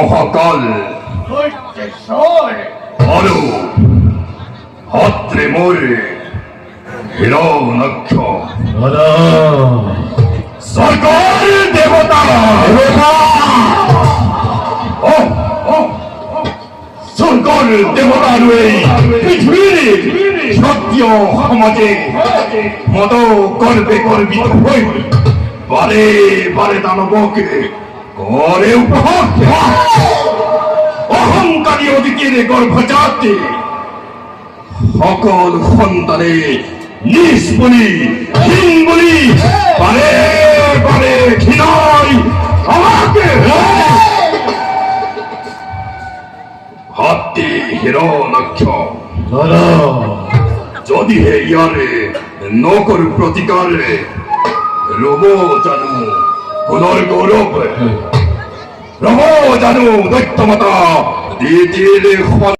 মহাকাল আলো হাত্রে মোরে হিরণ্যাক্ষ সরকার দেবতা সরকার দেবতা রয়ে পৃথিবীর সত্য সমাজে মত করবে গর্বিত হই বারে বারে দানবকে করে উপহার অহংকারী অদিতির গর্ভজাতে সকল সন্তানে নিষ্বলি হীন বলি বারে বারে ঘৃণায় আমাকে হাতি হিরণ্যাক্ষ যদি হে ইয়ারে নকর প্রতিকারে রব জানু পুনর গৌরব রব জানু দৈত্যমাতা দ্বিতীয়